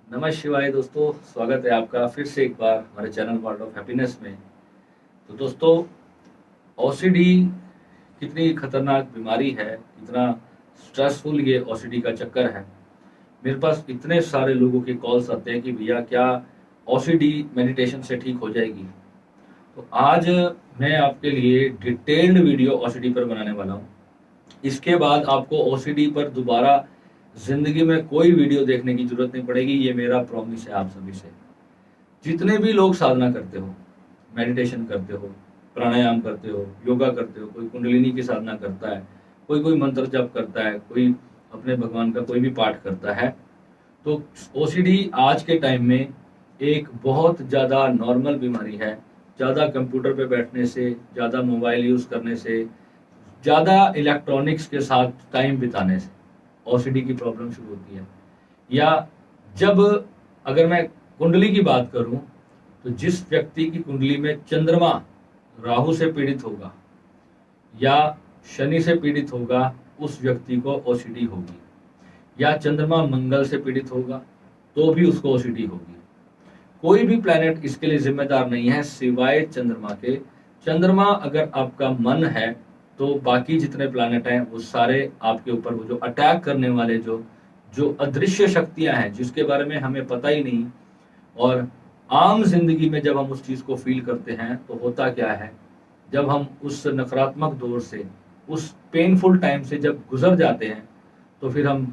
नमः शिवाय दोस्तों, स्वागत है आपका फिर से एक बार हमारे चैनल वर्ल्ड ऑफ हैप्पीनेस में। तो दोस्तों, ओसीडी कितनी खतरनाक बीमारी है, कितना स्ट्रेसफुल ये ओसीडी का चक्कर है। मेरे पास इतने सारे लोगों के कॉल्स आते हैं कि भैया क्या ओसीडी मेडिटेशन से ठीक हो जाएगी। तो आज मैं आपके लिए डिटेल्ड वीडियो ओसीडी पर बनाने वाला हूँ। इसके बाद आपको ओसीडी पर दोबारा जिंदगी में कोई वीडियो देखने की जरूरत नहीं पड़ेगी, ये मेरा प्रॉमिस है आप सभी से। जितने भी लोग साधना करते हो, मेडिटेशन करते हो, प्राणायाम करते हो, योगा करते हो, कोई कुंडलिनी की साधना करता है, कोई कोई मंत्र जप करता है, कोई अपने भगवान का कोई भी पाठ करता है, तो ओसीडी आज के टाइम में एक बहुत ज़्यादा नॉर्मल बीमारी है। ज़्यादा कंप्यूटर पे बैठने से, ज़्यादा मोबाइल यूज़ करने से, ज़्यादा इलेक्ट्रॉनिक्स के साथ टाइम बिताने से ओसीडी की प्रॉब्लम शुरू होती है। या जब अगर मैं कुंडली की बात करूं, तो जिस व्यक्ति की कुंडली में चंद्रमा राहु से पीड़ित होगा या शनि से पीड़ित होगा, उस व्यक्ति को ओसीडी होगी। या चंद्रमा मंगल से पीड़ित होगा तो भी उसको ओसीडी होगी। कोई भी प्लैनेट इसके लिए जिम्मेदार नहीं है सिवाय चंद्रमा के। चंद्रमा अगर आपका मन है तो बाकी जितने प्लैनेट हैं वो सारे आपके ऊपर, वो जो अटैक करने वाले जो जो अदृश्य शक्तियां हैं जिसके बारे में हमें पता ही नहीं, और आम जिंदगी में जब हम उस चीज को फील करते हैं तो होता क्या है, जब हम उस नकारात्मक दौर से, उस पेनफुल टाइम से जब गुजर जाते हैं, तो फिर हम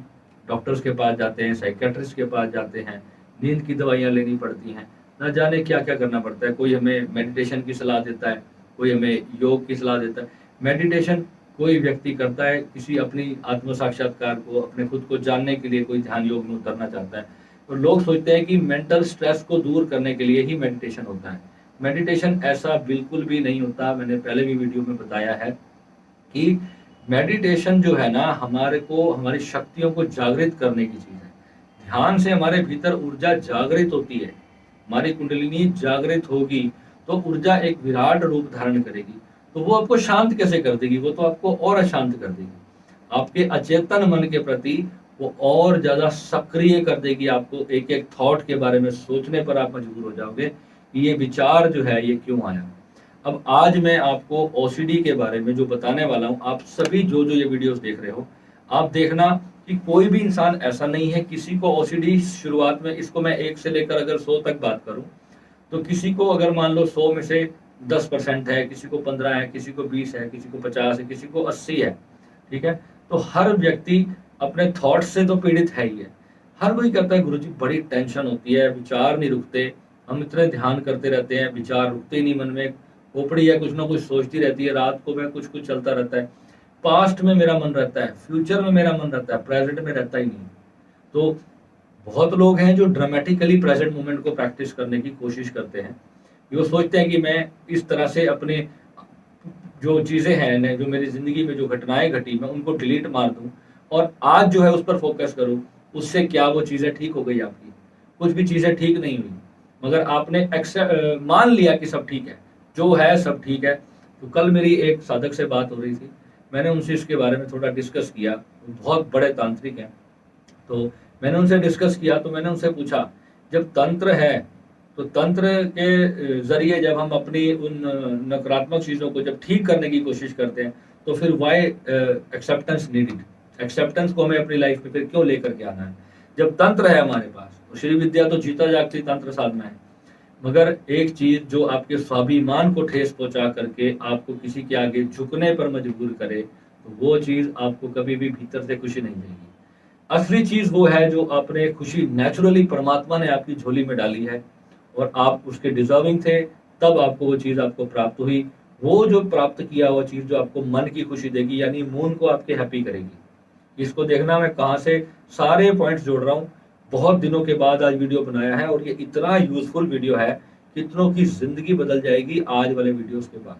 डॉक्टर्स के पास जाते हैं, साइकेट्रिस्ट के पास जाते हैं, नींद की दवाइयाँ लेनी पड़ती हैं, न जाने क्या क्या करना पड़ता है। कोई हमें मेडिटेशन की सलाह देता है, कोई हमें योग की सलाह देता है। मेडिटेशन कोई व्यक्ति करता है किसी अपनी आत्म साक्षात्कार को, अपने खुद को जानने के लिए, कोई ध्यान योग में उतरना चाहता है। तो लोग सोचते हैं कि मेंटल स्ट्रेस को दूर करने के लिए ही मेडिटेशन होता है। मेडिटेशन ऐसा बिल्कुल भी नहीं होता। मैंने पहले भी वीडियो में बताया है कि मेडिटेशन जो है ना, हमारे को, हमारी शक्तियों को जागृत करने की चीज है। ध्यान से हमारे भीतर ऊर्जा जागृत होती है, हमारी कुंडलिनी जागृत होगी तो ऊर्जा एक विराट रूप धारण करेगी। तो वो आपको शांत कैसे कर देगी, वो तो आपको और अशांत कर देगी। आपके अचेतन मन के प्रति वो और ज्यादा सक्रिय कर देगी। आपको एक एक थॉट के बारे में सोचने पर आप मजबूर हो जाओगे कि ये विचार जो है ये क्यों आया। अब आज मैं आपको ओसीडी के बारे में जो बताने वाला हूँ, आप सभी जो जो ये वीडियोस देख रहे हो, आप देखना कि कोई भी इंसान ऐसा नहीं है किसी को ओसीडी शुरुआत में, इसको मैं 1 से लेकर अगर 100 तक बात करूं, तो किसी को अगर मान लो 100 में से 10% है, किसी को 15 है, किसी को 20 है, किसी को 50 है, किसी को 80 है, ठीक है। तो हर व्यक्ति अपने थॉट से तो पीड़ित है ही है। हर कोई कहता है गुरुजी बड़ी टेंशन होती है, विचार नहीं रुकते, हम इतने ध्यान करते रहते हैं, विचार रुकते ही नहीं, मन में खोपड़ी है कुछ ना कुछ सोचती रहती है, रात को मैं कुछ कुछ चलता रहता है, पास्ट में मेरा मन रहता है, फ्यूचर में मेरा मन रहता है, प्रेजेंट में रहता ही नहीं। तो बहुत लोग हैं जो ड्रामेटिकली प्रेजेंट मोमेंट को प्रैक्टिस करने की कोशिश करते हैं। वो सोचते हैं कि मैं इस तरह से अपने जो चीजें हैं, जो मेरी जिंदगी में जो घटनाएं घटी, मैं उनको डिलीट मार दूं और आज जो है उस पर फोकस करूं, उससे क्या वो चीजें ठीक हो गई आपकी। कुछ भी चीजें ठीक नहीं हुई, मगर आपने मान लिया कि सब ठीक है, जो है सब ठीक है। तो कल मेरी एक साधक से बात हो रही थी, मैंने उनसे इसके बारे में थोड़ा डिस्कस किया। बहुत बड़े तांत्रिक हैं, तो मैंने उनसे डिस्कस किया, तो मैंने उनसे पूछा, जब तंत्र है तो तंत्र के जरिए जब हम अपनी उन नकारात्मक चीजों को जब ठीक करने की कोशिश करते हैं, तो फिर वाई एक्सेप्टेंस नीडेड, एक्सेप्टेंस को हमें अपनी लाइफ में फिर क्यों लेकर के आना है जब तंत्र है हमारे पास। तो श्री विद्या तो जीता जागती तंत्र साधना है, मगर एक चीज जो आपके स्वाभिमान को ठेस पहुंचा करके आपको किसी के आगे झुकने पर मजबूर करे, तो वो चीज आपको कभी भी भीतर से खुशी नहीं देगी। असली चीज वो है जो आपने खुशी नेचुरली परमात्मा ने आपकी झोली में डाली है और आप उसके डिजर्विंग थे, तब आपको वो चीज आपको प्राप्त हुई। वो जो प्राप्त किया हुआ चीज जो आपको मन की खुशी देगी, यानी मून को आपके हैप्पी करेगी। इसको देखना मैं कहाँ से सारे पॉइंट्स जोड़ रहा हूँ। बहुत दिनों के बाद आज वीडियो बनाया है और ये इतना यूजफुल वीडियो है, कितनों की जिंदगी बदल जाएगी आज वाले वीडियोस के बाद।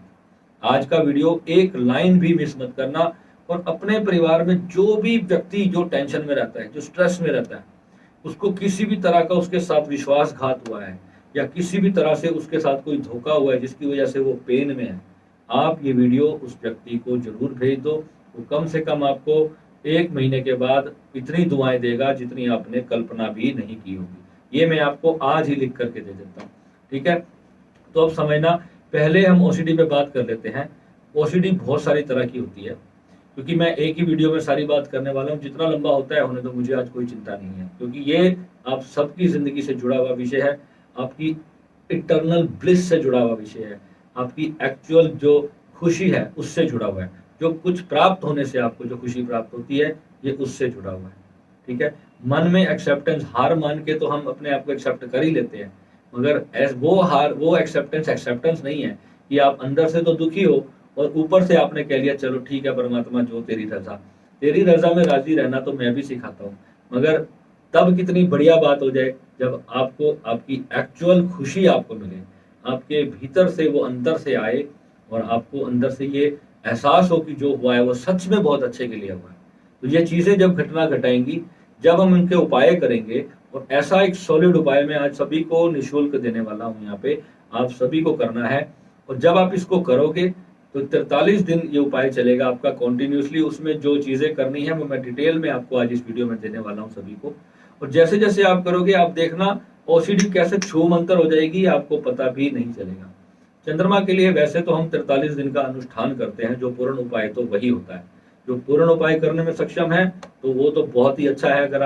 आज का वीडियो एक लाइन भी मिस मत करना। और अपने परिवार में जो भी व्यक्ति जो टेंशन में रहता है, जो स्ट्रेस में रहता है, उसको किसी भी तरह का उसके साथ विश्वासघात हुआ है या किसी भी तरह से उसके साथ कोई धोखा हुआ है जिसकी वजह से वो पेन में है, आप ये वीडियो उस व्यक्ति को जरूर भेज दो। वो कम से कम आपको 1 महीने के बाद इतनी दुआएं देगा जितनी आपने कल्पना भी नहीं की होगी। ये मैं आपको आज ही लिख करके दे देता हूँ, ठीक है। तो अब समझना, पहले हम ओसीडी पे बात कर लेते हैं। ओसीडी बहुत सारी तरह की होती है, क्योंकि मैं एक ही वीडियो में सारी बात करने वाला हूँ, जितना लंबा होता है होने तो मुझे आज कोई चिंता नहीं है, क्योंकि ये आप सबकी जिंदगी से जुड़ा हुआ विषय है, आपकी इटर्नल ब्लिस से जुड़ा हुआ विषय है, आपकी एक्चुअल जो खुशी है उससे जुड़ा हुआ है, जो कुछ प्राप्त होने से आपको जो खुशी प्राप्त होती है ये उससे जुड़ा हुआ है, ठीक है। मन में एक्सेप्टेंस, हार मान के तो हम अपने आप को एक्सेप्ट कर ही लेते हैं, मगर वो एक्सेप्टेंस एक्सेप्टेंस नहीं है कि आप अंदर से तो दुखी हो और ऊपर से आपने कह लिया चलो ठीक है परमात्मा जो तेरी रजा में राजी रहना तो मैं भी सिखाता हूँ। मगर तब कितनी बढ़िया बात हो जाए जब आपको आपकी एक्चुअल खुशी आपको मिले, आपके भीतर से वो अंदर से आए और आपको अंदर से ये एहसास हो कि जो हुआ है वो सच में बहुत अच्छे के लिए हुआ है। तो ये चीजें जब घटना घटाएंगी, जब हम इनके उपाय करेंगे, और ऐसा एक सॉलिड उपाय मैं आज सभी को निःशुल्क देने वाला हूँ यहाँ पे, आप सभी को करना है। और जब आप इसको करोगे तो 43 दिन ये उपाय चलेगा आपका कॉन्टिन्यूसली। उसमें जो चीजें करनी है वो मैं डिटेल में आपको आज इस वीडियो में देने वाला हूँ सभी को। और जैसे जैसे आप करोगे आप देखना ओसीडी कैसे छू मंतर हो जाएगी, आपको पता भी नहीं चलेगा। चंद्रमा के लिए वैसे तो हम 43 दिन का अनुष्ठान करते हैं, जो पूर्ण उपाय तो वही होता है। जो पूर्ण उपाय करने में सक्षम है तो वो तो बहुत ही अच्छा है, अगर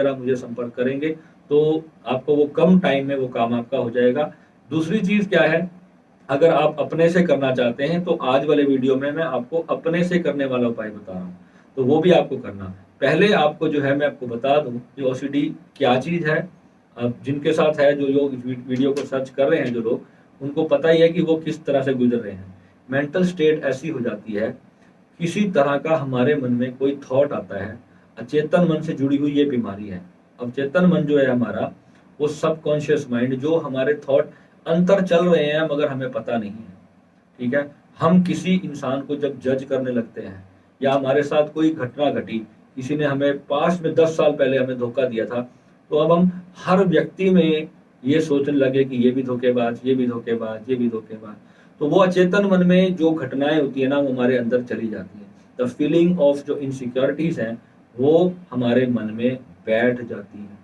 आप मुझे संपर्क करेंगे तो आपको वो कम टाइम में वो काम आपका हो जाएगा। दूसरी चीज क्या है, अगर आप अपने से करना चाहते हैं तो आज वाले वीडियो में मैं आपको अपने से करने वाला उपाय बता रहा हूँ, तो वो भी आपको करना। पहले आपको जो है मैं आपको बता दूं कि ओसीडी क्या चीज है। अब जिनके साथ है, जो लोग वीडियो को सर्च कर रहे हैं, जो लोग, उनको पता ही है कि वो किस तरह से गुजर रहे हैं। मेंटल स्टेट ऐसी हो जाती है, किसी तरह का हमारे मन में कोई थॉट आता है, अचेतन मन से जुड़ी हुई ये बीमारी है। अब चेतन मन जो है हमारा, वो सबकॉन्शियस माइंड, जो हमारे थॉट अंतर चल रहे हैं मगर हमें पता नहीं है, ठीक है। हम किसी इंसान को जब जज करने लगते हैं, या हमारे साथ कोई घटना घटी, किसी ने हमें पास्ट में 10 साल पहले हमें धोखा दिया था, तो अब हम हर व्यक्ति में ये सोचने लगे कि ये भी धोखेबाज, ये भी धोखेबाज, ये भी धोखेबाज। तो वो अचेतन मन में जो घटनाएं होती है ना, वो हमारे अंदर चली जाती है। द फीलिंग ऑफ जो इनसिक्योरिटीज हैं वो हमारे मन में बैठ जाती है।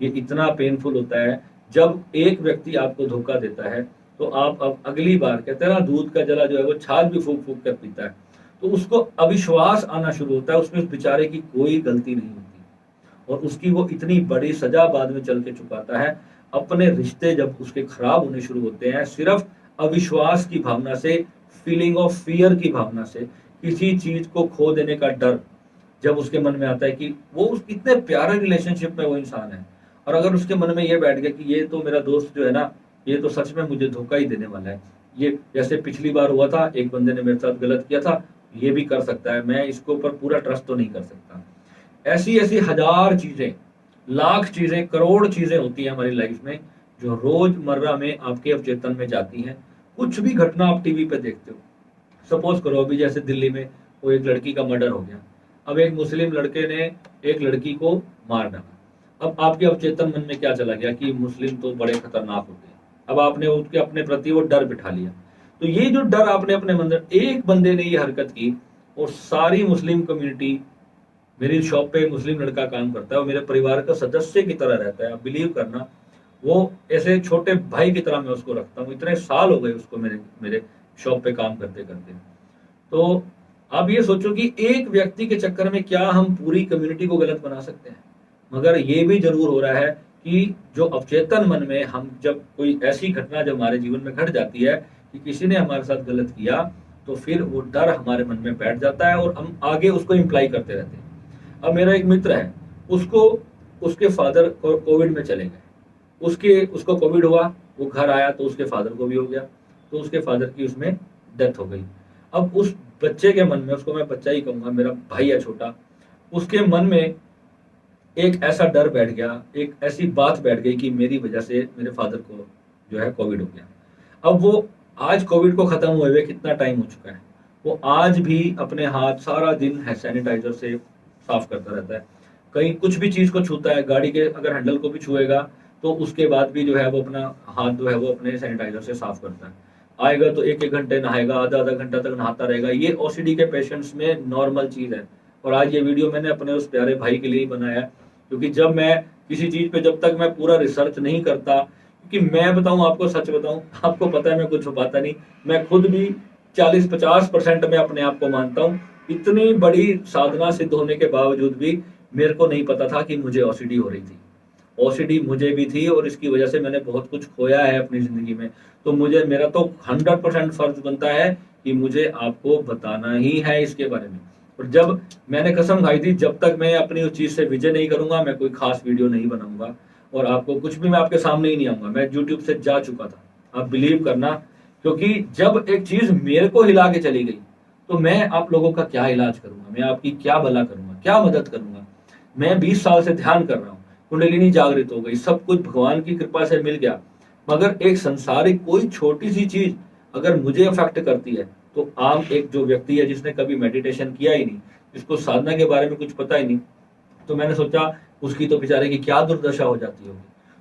ये इतना पेनफुल होता है जब एक व्यक्ति आपको धोखा देता है, तो आप अब अगली बार, कहते हैं ना दूध का जला जो है वो छाछ भी फूक फूक कर पीता है, तो उसको अविश्वास आना शुरू होता है, उसमें उस बेचारे की कोई गलती नहीं होती, और उसकी वो इतनी बड़ी सजा बाद में चल के चुकाता है। अपने रिश्ते जब उसके खराब होने शुरू होते हैं, सिर्फ अविश्वास की भावना से, फीलिंग ऑफ फियर की भावना से, किसी चीज को खो देने का डर जब उसके मन में आता है कि वो इतने प्यारे रिलेशनशिप में वो इंसान है, और अगर उसके मन में ये बैठ गया कि ये तो मेरा दोस्त जो है ना, ये तो सच में मुझे धोखा ही देने वाला है, ये जैसे पिछली बार हुआ था, एक बंदे ने मेरे साथ गलत किया था, ये भी कर सकता है, मैं इसके ऊपर पूरा ट्रस्ट तो नहीं कर सकता। ऐसी ऐसी हजार चीजें, लाख चीजें, करोड़ चीजें होती हैं हमारी लाइफ में, जो रोजमर्रा में आपके अवचेतन में जाती हैं। कुछ भी घटना आप टीवी पे देखते हो, सपोज करो अभी जैसे दिल्ली में वो एक लड़की का मर्डर हो गया, अब एक मुस्लिम लड़के ने एक लड़की को मार डाला। अब आपके अवचेतन मन में क्या चला गया कि मुस्लिम तो बड़े खतरनाक होते हैं, अब आपने उसके अपने प्रति वो डर बिठा लिया। तो ये जो डर आपने अपने अंदर, एक बंदे ने ये हरकत की और सारी मुस्लिम कम्युनिटी, मेरी शॉप पे मुस्लिम लड़का काम करता है, वो मेरे परिवार का सदस्य की तरह रहता है, आप बिलीव करना, वो ऐसे छोटे भाई की तरह मैं उसको रखता हूँ, इतने साल हो गए उसको मेरे मेरे शॉप पे काम करते करते। तो आप ये सोचो कि एक व्यक्ति के चक्कर में क्या हम पूरी कम्युनिटी को गलत बना सकते हैं। मगर ये भी जरूर हो रहा है कि जो अवचेतन मन में, हम जब कोई ऐसी घटना जब हमारे जीवन में घट जाती है कि किसी ने हमारे साथ गलत किया, तो फिर वो डर हमारे मन में बैठ जाता है और हम आगे उसको इम्प्लाई करते रहते हैं। अब मेरा एक मित्र है, उसको उसके फादर कोविड में चले गए, उसको कोविड हुआ, वो घर आया तो उसके फादर को भी हो गया, तो उसके फादर की उसमें डेथ हो गई। अब उस बच्चे के मन में, उसको मैं बच्चा ही कहूंगा, मेरा भाई है छोटा, उसके मन में एक ऐसा डर बैठ गया, एक ऐसी बात बैठ गई कि मेरी वजह से मेरे फादर को जो है कोविड हो गया। अब वो आज कोविड को खत्म हुए हुए कितना टाइम हो चुका है, वो आज भी अपने हाथ सारा दिन है सैनिटाइजर से साफ करता रहता है। कहीं कुछ भी चीज को छूता है, गाड़ी के अगर हैंडल को भी छुएगा तो उसके बाद भी जो है वो अपना हाथ जो है वो अपने सैनिटाइजर से साफ करता है। आएगा तो एक एक घंटे नहाएगा, आधा आधा घंटा तक नहाता रहेगा। ये ओसीडी के पेशेंट्स में नॉर्मल चीज है। और आज ये वीडियो मैंने अपने उस प्यारे भाई के लिए ही बनाया, क्योंकि जब मैं किसी चीज पे जब तक मैं पूरा रिसर्च नहीं करता, क्योंकि मैं बताऊं आपको, सच बताऊं, आपको पता है मैं कुछ छुपाता नहीं, मैं खुद भी 40-50% में अपने आप को मानता हूँ। इतनी बड़ी साधना सिद्ध होने के बावजूद भी मेरे को नहीं पता था कि मुझे ओसीडी हो रही थी। ओसीडी मुझे भी थी और इसकी वजह से मैंने बहुत कुछ खोया है अपनी जिंदगी में। तो मुझे, मेरा तो 100% फर्ज बनता है कि मुझे आपको बताना ही है इसके बारे में। और जब मैंने कसम खाई थी, जब तक मैं अपनी उस चीज से विजय नहीं करूंगा, मैं कोई खास वीडियो नहीं बनाऊंगा और आपको कुछ भी, मैं आपके सामने ही नहीं आऊंगा। मैं यूट्यूब से जा चुका था, आप बिलीव करना। क्योंकि जब एक चीज मेरे को हिला के चली गई, तो मैं आप लोगों का क्या इलाज करूंगा, मैं आपकी क्या भला करूंगा, क्या मदद करूंगा। मैं 20 साल से ध्यान कर रहा हूँ, कुंडलिनी जागृत हो गई, सब कुछ भगवान की कृपा से मिल गया, मगर एक संसारिक कोई छोटी सी चीज अगर मुझे अफेक्ट करती है, तो आम एक जो व्यक्ति है जिसने कभी मेडिटेशन किया ही नहीं, जिसको साधना के बारे में कुछ पता ही नहीं, तो मैंने सोचा उसकी तो बेचारे की क्या दुर्दशा हो जाती होगी।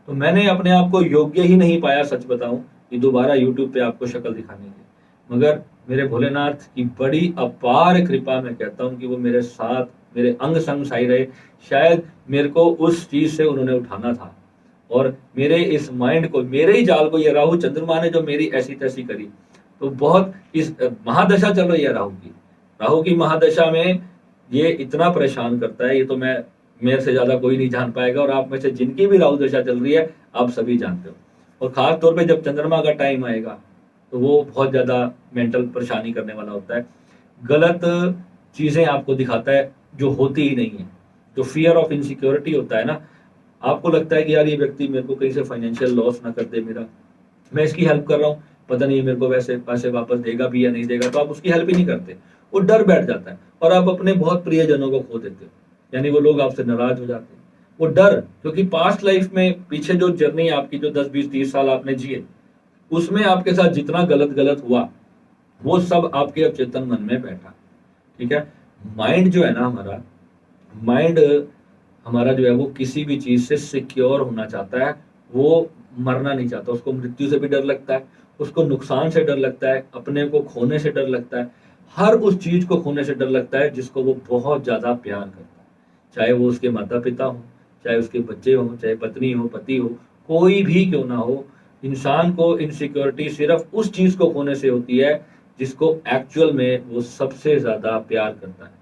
तो मैंने अपने आप को योग्य ही नहीं पाया, सच बताऊं, कि दोबारा यूट्यूब पे आपको शक्ल दिखाने की। मगर मेरे भोलेनाथ की बड़ी अपार कृपा, मैं कहता हूं कि वो मेरे साथ, मेरे अंग संग साई रहे। शायद मेरे को उस चीज से उन्होंने उठाना था, और मेरे इस माइंड को, मेरे ही जाल को ये राहु चंद्रमा ने जो मेरी ऐसी तैसी करी, तो बहुत इस महादशा चल रही है राहु की, राहु की महादशा में ये इतना परेशान करता है, ये तो मैं, मेरे से ज्यादा कोई नहीं जान पाएगा। और आप में से जिनकी भी राहु दशा चल रही है, आप सभी जानते हो। और खास तौर पे जब चंद्रमा का टाइम आएगा, तो वो बहुत ज्यादा मेंटल परेशानी करने वाला होता है। गलत चीजें आपको दिखाता है जो होती ही नहीं है। जो फियर ऑफ इनसिक्योरिटी होता है ना, आपको लगता है कि यार ये व्यक्ति मेरे को कहीं से फाइनेंशियल लॉस ना कर दे, मेरा, मैं इसकी हेल्प कर रहा हूँ, पता नहीं मेरे को वैसे पैसे वापस देगा भी या नहीं देगा, तो आप उसकी हेल्प ही नहीं करते। वो डर बैठ जाता है और आप अपने बहुत प्रियजनों को खो देते हो, यानी वो लोग आपसे नाराज हो जाते हैं। वो डर, क्योंकि पास्ट लाइफ में पीछे जो जर्नी आपकी, जो 10-20-30 साल आपने जिए, उसमें आपके साथ जितना गलत गलत हुआ, वो सब आपके अवचेतन मन में बैठा। ठीक है। माइंड जो है ना हमारा, माइंड हमारा जो है वो किसी भी चीज से सिक्योर होना चाहता है, वो मरना नहीं चाहता। उसको मृत्यु से भी डर लगता है, उसको नुकसान से डर लगता है, अपने को खोने से डर लगता है, हर उस चीज को खोने से डर लगता है जिसको वो बहुत ज्यादा प्यार करता है। चाहे वो उसके माता पिता हो, चाहे उसके बच्चे हो, चाहे पत्नी हो, पति हो, कोई भी क्यों ना हो, इंसान को इनसिक्योरिटी सिर्फ उस चीज को खोने से होती है जिसको एक्चुअल में वो सबसे ज्यादा प्यार करता है।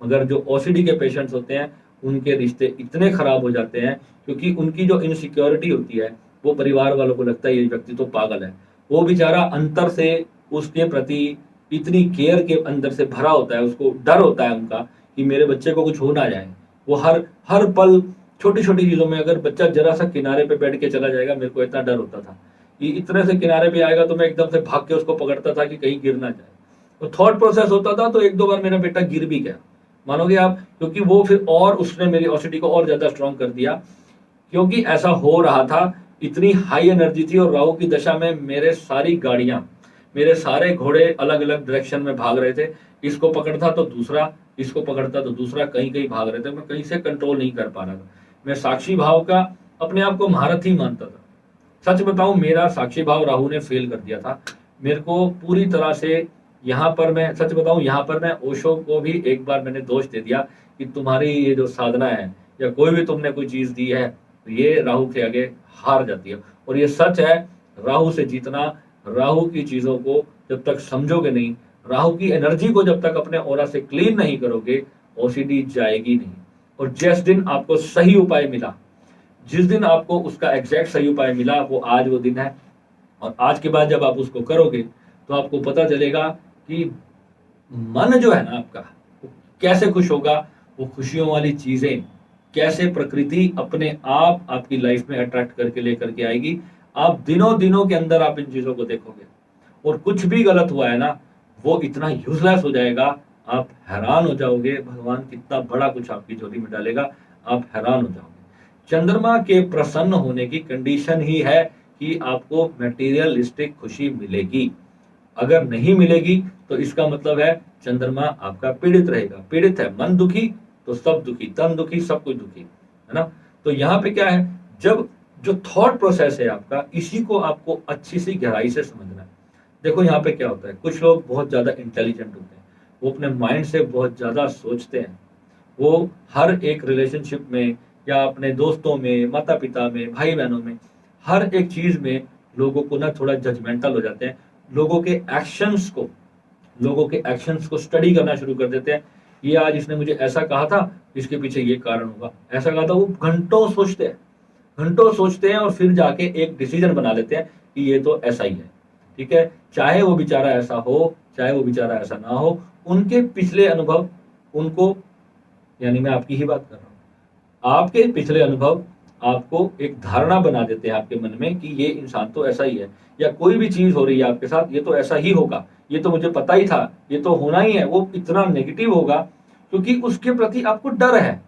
मगर जो ओसीडी के पेशेंट्स होते हैं, उनके रिश्ते इतने खराब हो जाते हैं, क्योंकि उनकी जो इनसिक्योरिटी होती है, वो परिवार वालों को लगता है ये व्यक्ति तो पागल है। वो बेचारा अंतर से उसके प्रति इतनी केयर के अंदर से भरा होता है, उसको डर होता है उनका कि मेरे बच्चे को कुछ हो ना जाए। वो हर हर पल छोटी छोटी चीजों में, अगर बच्चा जरा सा किनारे पे बैठ के चला जाएगा, मेरे को इतना डर होता था कि इतने से किनारे पे आएगा तो मैं एकदम से भाग के उसको पकड़ता था कि कहीं गिर ना जाए। तो थॉट प्रोसेस होता था, तो 1-2 बार मेरा बेटा गिर भी गया, मानोगे आप, क्योंकि वो फिर, और उसने मेरी ओसीडी को और ज्यादा स्ट्रॉन्ग कर दिया, क्योंकि ऐसा हो रहा था। इतनी हाई एनर्जी थी, और राहु की दशा में मेरे सारी गाड़ियां, मेरे सारे घोड़े अलग अलग डायरेक्शन में भाग रहे थे। इसको पकड़ता तो दूसरा, इसको पकड़ता तो दूसरा, कहीं कहीं भाग रहे थे। मैं कहीं से कंट्रोल नहीं कर पा रहा था। मैं साक्षी भाव का अपने आप को महारथ ही मानता था। सच बताऊं, मेरा साक्षी भाव राहु ने फेल कर दिया था मेरे को पूरी तरह से। यहाँ पर मैं सच बताऊं, यहाँ पर मैं ओशो को भी एक बार मैंने दोष दे दिया कि तुम्हारी ये जो साधना है, या कोई भी तुमने कोई चीज दी है, तो ये राहु के आगे हार जाती है। और ये सच है, राहु से जीतना, राहु की चीजों को जब तक समझोगे नहीं, राहु की एनर्जी को जब तक अपने ऑरा से क्लीन नहीं करोगे, ओसीडी जाएगी नहीं। और जिस दिन आपको सही उपाय मिला, जिस दिन आपको उसका एग्जैक्ट सही उपाय मिला, वो आज वो दिन है। और आज के बाद जब आप उसको करोगे, तो आपको पता चलेगा कि मन जो है ना आपका, वो कैसे खुश होगा। वो खुशियों वाली चीजें कैसे प्रकृति अपने आप आपकी लाइफ में अट्रैक्ट करके लेकर के आएगी। आप दिनों दिनों के अंदर आप इन चीजों को देखोगे। और कुछ भी गलत हुआ है ना, वो इतना यूजलेस हो जाएगा, आप हैरान हो जाओगे भगवान कितना बड़ा कुछ आपकी झोली में डालेगा, आप हैरान हो जाओगे। चंद्रमा के प्रसन्न होने की कंडीशन ही है कि आपको मटेरियलिस्टिक खुशी मिलेगी। अगर नहीं मिलेगी तो इसका मतलब है चंद्रमा आपका पीड़ित रहेगा। पीड़ित है, मन दुखी तो सब दुखी, तन दुखी, सब कुछ दुखी, है ना। तो यहाँ पे क्या है, जब जो थॉट प्रोसेस है आपका, इसी को आपको अच्छी सी गहराई से समझना है। देखो यहाँ पे क्या होता है, कुछ लोग बहुत ज्यादा इंटेलिजेंट होते हैं, वो अपने माइंड से बहुत ज्यादा सोचते हैं। वो हर एक रिलेशनशिप में या अपने दोस्तों में, माता पिता में, भाई बहनों में, हर एक चीज में लोगों को ना थोड़ा जजमेंटल हो जाते हैं। लोगों के एक्शंस को लोगों के एक्शंस को स्टडी करना शुरू कर देते हैं। ये आज इसने मुझे ऐसा कहा था, इसके पीछे ये कारण होगा, ऐसा कहा था। वो घंटों सोचते हैं और फिर जाके एक डिसीजन बना लेते हैं कि ये तो ऐसा ही है। ठीक है, चाहे वो बेचारा ऐसा हो, चाहे वो बेचारा ऐसा ना हो, उनके पिछले अनुभव उनको, यानी मैं आपकी ही बात कर रहा हूँ, आपके पिछले अनुभव आपको एक धारणा बना देते हैं आपके मन में कि ये इंसान तो ऐसा ही है, या कोई भी चीज हो रही है आपके साथ, ये तो ऐसा ही होगा, ये तो मुझे पता ही था, ये तो होना ही है। वो इतना नेगेटिव होगा क्योंकि उसके प्रति आपको डर है,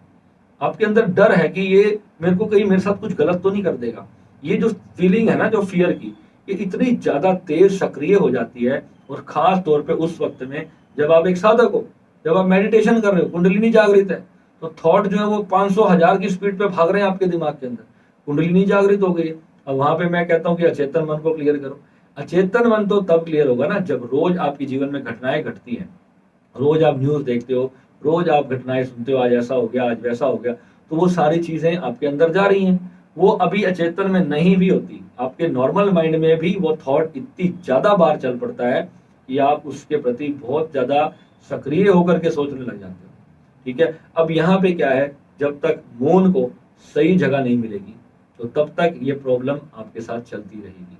आपके अंदर डर है कि ये मेरे को कहीं मेरे साथ कुछ गलत तो नहीं कर देगा। ये जो फीलिंग है ना, जो फियर की, ये इतनी ज्यादा तेज सक्रिय हो जाती है। और खास तौर पे उस वक्त में जब आप एक साधक हो, जब आप मेडिटेशन कर रहे हो, कुंडलिनी जागृत है, तो थॉट जो है वो 500,000 की स्पीड पे भाग रहे हैं आपके दिमाग के अंदर, कुंडलिनी जागृत हो गई है। अब वहां पे मैं कहता हूँ कि अचेतन मन को क्लियर करो। अचेतन मन तो तब क्लियर होगा ना जब रोज आपके जीवन में घटनाएं घटती हैं, रोज आप न्यूज देखते हो, रोज आप घटनाएं सुनते हो, आज ऐसा हो गया, आज वैसा हो गया, तो वो सारी चीजें आपके अंदर जा रही हैं। वो अभी अचेतन में नहीं भी होती, आपके नॉर्मल माइंड में भी वो थॉट इतनी ज्यादा बार चल पड़ता है कि आप उसके प्रति बहुत ज्यादा सक्रिय होकर के सोचने लग जाते हो। ठीक है, अब यहाँ पे क्या है, जब तक मून को सही जगह नहीं मिलेगी तो तब तक ये प्रॉब्लम आपके साथ चलती रहेगी।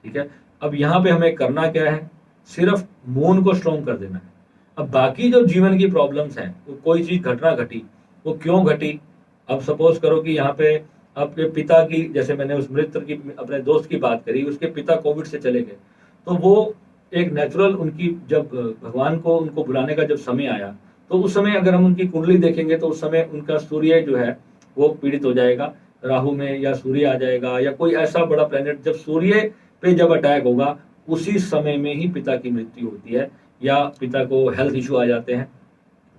ठीक है, अब यहाँ पे हमें करना क्या है, सिर्फ मून को स्ट्रॉन्ग कर देना है। अब बाकी जो जीवन की प्रॉब्लम्स हैं, वो कोई चीज घटना घटी, वो क्यों घटी। अब सपोज करो कि यहाँ पे आपके पिता की, जैसे मैंने उस मृत की, अपने दोस्त की बात करी, उसके पिता कोविड से चले गए, तो वो एक नेचुरल उनकी, जब भगवान को उनको बुलाने का जब समय आया, तो उस समय अगर हम उनकी कुंडली देखेंगे तो उस समय उनका सूर्य जो है वो पीड़ित हो जाएगा, राहु में, या सूर्य आ जाएगा, या कोई ऐसा बड़ा प्लेनेट, जब सूर्य पे जब अटैक होगा उसी समय में ही पिता की मृत्यु होती है, या पिता को हेल्थ इशू आ जाते हैं।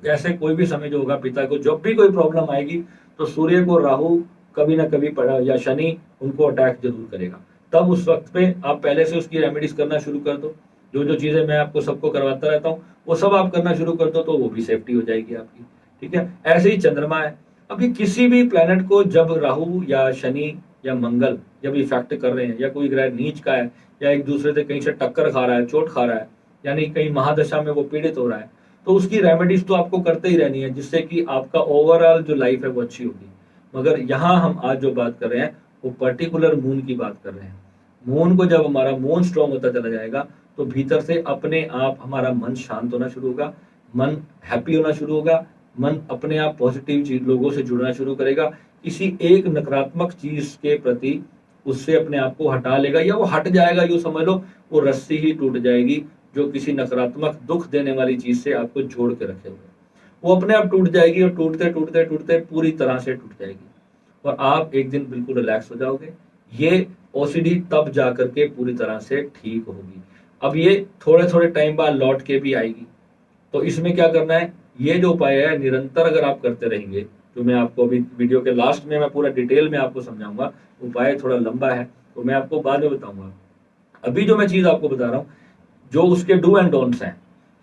जैसे कोई भी समय जो होगा, पिता को जब भी कोई प्रॉब्लम आएगी तो सूर्य को राहु कभी ना कभी पड़ा, या शनि उनको अटैक जरूर करेगा। तब उस वक्त पे आप पहले से उसकी रेमेडीज करना शुरू कर दो। जो जो चीजें मैं आपको सबको करवाता रहता हूँ वो सब आप करना शुरू कर दो, तो वो भी सेफ्टी हो जाएगी आपकी। ठीक है, ऐसे ही चंद्रमा है। अभी किसी भी प्लेनेट को जब राहु या शनि या मंगल जब इफेक्ट कर रहे हैं, या कोई ग्रह नीच का है, या एक दूसरे से कहीं से टक्कर खा रहा है, चोट खा रहा है, यानी कहीं महादशा में वो पीड़ित हो रहा है, तो उसकी रेमेडीज तो आपको करते ही रहनी है, जिससे कि आपका ओवरऑल जो लाइफ है वो अच्छी होगी। मगर यहाँ हम आज जो बात कर रहे हैं वो पर्टिकुलर मून की बात कर रहे हैं। मून को जब हमारा मून स्ट्रांग होता चला जाएगा तो भीतर से अपने आप हमारा मन शांत होना शुरू होगा, मन हैप्पी होना शुरू होगा, मन अपने आप पॉजिटिव चीज लोगों से जुड़ना शुरू करेगा। किसी एक नकारात्मक चीज के प्रति उससे अपने आप को हटा लेगा, या वो हट जाएगा, यूं समझ लो वो रस्सी ही टूट जाएगी जो किसी नकारात्मक दुख देने वाली चीज से आपको जोड़ के रखे हुए, वो अपने आप टूट जाएगी, और टूटते टूटते टूटते पूरी तरह से टूट जाएगी, और आप एक दिन बिल्कुल रिलैक्स हो जाओगे। ये ओसीडी तब जाकर के पूरी तरह से ठीक होगी। अब ये थोड़े थोड़े टाइम बाद लौट के भी आएगी। तो इसमें क्या करना है, ये जो उपाय है निरंतर अगर आप करते रहेंगे, जो मैं आपको अभी वीडियो के लास्ट में मैं पूरा डिटेल में आपको समझाऊंगा, उपाय थोड़ा लंबा है तो मैं आपको बाद में बताऊंगा। अभी जो मैं चीज आपको बता रहा हूँ, जो उसके डू एंड डोंट्स हैं,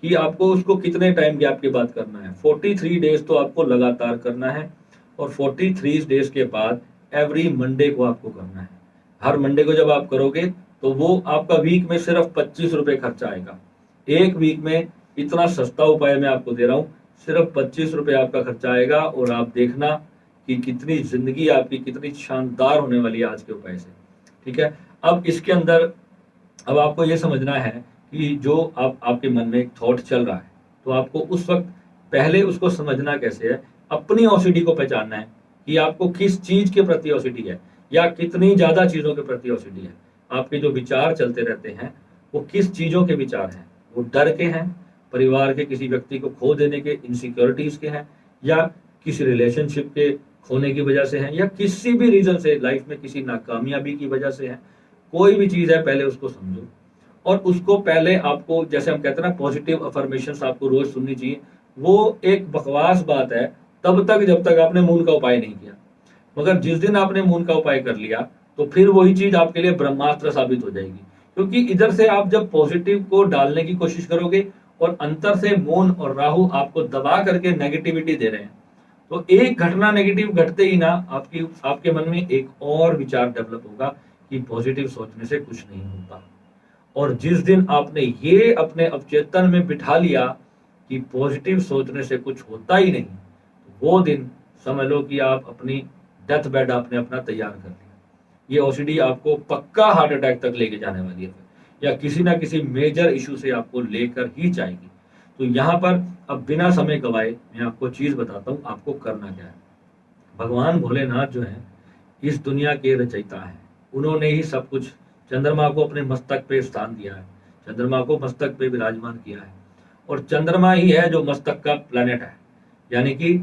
कि आपको उसको कितने टाइम गैप के बाद करना है। 43 डेज तो आपको लगातार करना है, और 43 डेज के बाद एवरी मंडे को आपको करना है। हर मंडे को जब आप करोगे तो वो आपका वीक में सिर्फ 25 रुपए खर्चा आएगा। एक वीक में इतना सस्ता उपाय मैं आपको दे रहा हूँ, सिर्फ 25 रुपए आपका खर्चा आएगा, और आप देखना कि कितनी जिंदगी आपकी कितनी शानदार होने वाली है आज के उपाय से। ठीक है, अब इसके अंदर अब आपको ये समझना है कि जो आपके मन में एक थॉट चल रहा है, तो आपको उस वक्त पहले उसको समझना कैसे है, अपनी ओसीडी को पहचानना है कि आपको किस चीज के प्रति ओसीडी है, या कितनी ज्यादा चीजों के प्रति ओसीडी है। आपके जो विचार चलते रहते हैं वो किस चीजों के विचार हैं, वो डर के हैं, परिवार के किसी व्यक्ति को खो देने के, इनसिक्योरिटीज के हैं, या किसी रिलेशनशिप के खोने की वजह से हैं, या किसी भी रीजन से लाइफ में किसी नाकामयाबी की वजह से है। कोई भी चीज है पहले उसको समझो, और उसको पहले आपको, जैसे हम कहते हैं ना, पॉजिटिव अफर्मेशंस आपको रोज सुननी चाहिए। वो एक बकवास बात है तब तक जब तक आपने मून का उपाय नहीं किया, मगर जिस दिन आपने मून का उपाय कर लिया तो फिर वही चीज आपके लिए ब्रह्मास्त्र साबित हो जाएगी। क्योंकि इधर से आप जब पॉजिटिव को डालने की कोशिश करोगे, और अंतर से मून और राहु आपको दबा करके नेगेटिविटी दे रहे हैं, तो एक घटना नेगेटिव घटते ही ना आपके मन में एक और विचार डेवलप होगा कि पॉजिटिव सोचने से कुछ नहीं होता। और जिस दिन आपने ये अपने अवचेतन में बिठा लिया कि पॉजिटिव सोचने से कुछ होता ही नहीं, तो वो दिन समझ लो कि आप अपनी डेथ बेड आपने अपना तैयार कर लिया। ये ओसीडी आपको पक्का हार्ट अटैक तक लेके जाने वाली है, या किसी ना किसी मेजर इशू से आपको लेकर ही जाएगी। तो यहाँ पर अब बिना समय गवाए मैं आपको चीज बताता हूँ आपको करना क्या है। भगवान भोलेनाथ जो है इस दुनिया के रचयिता है, उन्होंने ही सब कुछ, चंद्रमा को अपने मस्तक पे स्थान दिया है, चंद्रमा को मस्तक पे विराजमान किया है, और चंद्रमा ही है जो मस्तक का प्लेनेट है। यानी कि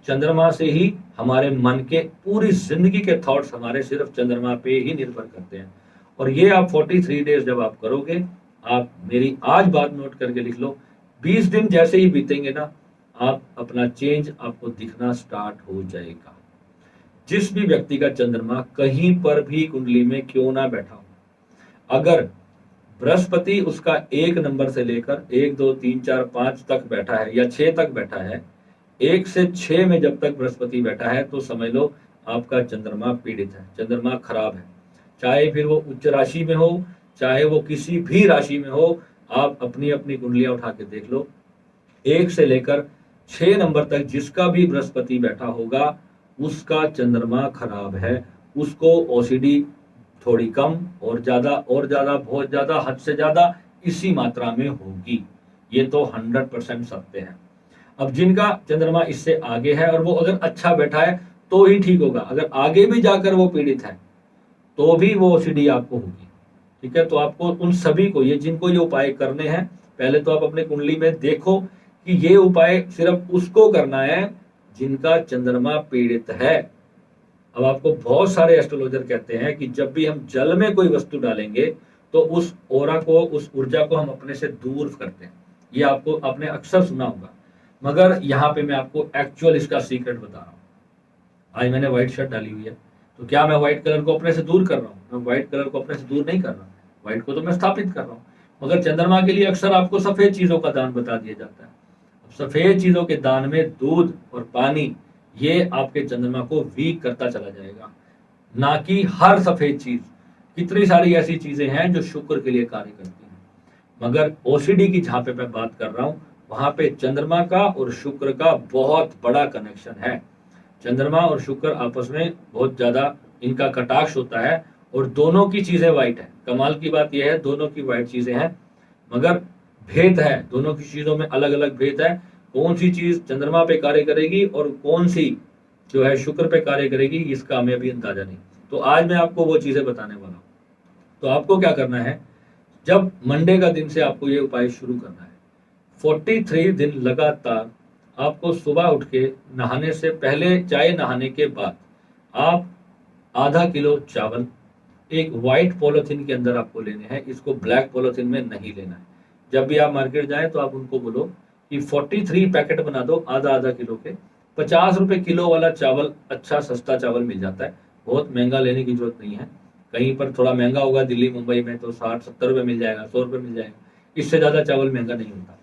चंद्रमा से ही हमारे मन के पूरी जिंदगी के थॉट्स हमारे सिर्फ चंद्रमा पे ही निर्भर करते हैं। और ये आप 43 डेज जब आप करोगे, आप मेरी आज बात नोट करके लिख लो, 20 दिन जैसे ही बीतेंगे ना, आप अपना चेंज आपको दिखना स्टार्ट हो जाएगा। जिस भी व्यक्ति का चंद्रमा कहीं पर भी कुंडली में क्यों ना बैठा हो, अगर बृहस्पति उसका 1 नंबर से लेकर 1 2 3 4 5 तक बैठा है या 6 तक बैठा है, 1 से 6 में जब तक बृहस्पति बैठा है, तो समझ लो आपका चंद्रमा पीड़ित है, चंद्रमा खराब है। चाहे फिर वो उच्च राशि में हो, चाहे वो किसी भी राशि में हो, आप अपनी अपनी कुंडलियां उठा के देख लो, 1 से लेकर 6 नंबर तक जिसका भी बृहस्पति बैठा होगा उसका चंद्रमा खराब है, उसको ओसीडी थोड़ी कम और ज्यादा बहुत ज्यादा हद से ज्यादा इसी मात्रा में होगी। ये तो 100% सत्य है। अब जिनका चंद्रमा इससे आगे है और वो अगर अच्छा बैठा है तो ही ठीक होगा, अगर आगे भी जाकर वो पीड़ित है तो भी वो ओसीडी आपको होगी। ठीक है, तो आपको उन सभी को, ये जिनको ये उपाय करने हैं, पहले तो आप अपने कुंडली में देखो कि ये उपाय सिर्फ उसको करना है जिनका चंद्रमा पीड़ित है। अब आपको बहुत सारे एस्ट्रोलॉजर कहते हैं कि जब भी हम जल में कोई वस्तु डालेंगे तो उस ओरा को, उस ऊर्जा को हम अपने से दूर करते हैं। ये आपको आपने अक्सर सुना होगा, मगर यहाँ पे मैं आपको एक्चुअल इसका सीक्रेट बता रहा हूँ। आज मैंने व्हाइट शर्ट डाली हुई है, तो क्या मैं व्हाइट कलर को अपने से दूर कर रहा हूँ? मैं व्हाइट कलर को अपने से दूर नहीं कर रहा, व्हाइट को तो मैं स्थापित कर रहा हूँ। मगर चंद्रमा के लिए अक्सर आपको सफेद चीजों का दान बता दिया जाता है। सफेद चीजों के दान में दूध और पानी, ये आपके चंद्रमा को वीक करता चला जाएगा। ना कि हर सफेद चीज, कितनी सारी ऐसी चीजें हैं जो शुक्र के लिए कार्य करती हैं, मगर ओसीडी की जहां पे मैं बात कर रहा हूं वहां पे चंद्रमा का और शुक्र का बहुत बड़ा कनेक्शन है। चंद्रमा और शुक्र आपस में बहुत ज्यादा इनका कटाक्ष होता है, और दोनों की चीजें व्हाइट है। कमाल की बात यह है, दोनों की व्हाइट चीजें हैं, मगर भेद है, दोनों की चीजों में अलग अलग भेद है। कौन सी चीज चंद्रमा पे कार्य करेगी और कौन सी जो है शुक्र पे कार्य करेगी, इसका हमें अभी अंदाजा नहीं। तो आज मैं आपको वो चीजें बताने वाला हूँ। तो आपको क्या करना है, जब मंडे का दिन से आपको ये उपाय शुरू करना है, 43 दिन लगातार आपको सुबह उठ के नहाने से पहले, चाहे नहाने के बाद, आप आधा किलो चावल एक व्हाइट पॉलिथीन के अंदर आपको लेने हैं। इसको ब्लैक पॉलिथीन में नहीं लेना है। जब भी आप मार्केट जाएं तो आप उनको बोलो कि 43 पैकेट बना दो आधा आधा किलो के। 50 रुपए किलो वाला चावल, अच्छा सस्ता चावल मिल जाता है, बहुत महंगा लेने की जरूरत नहीं है। कहीं पर थोड़ा महंगा होगा, दिल्ली मुंबई में तो 60-70 रुपए मिल जाएगा, 100 रुपए मिल जाएगा, इससे ज्यादा चावल महंगा नहीं होता।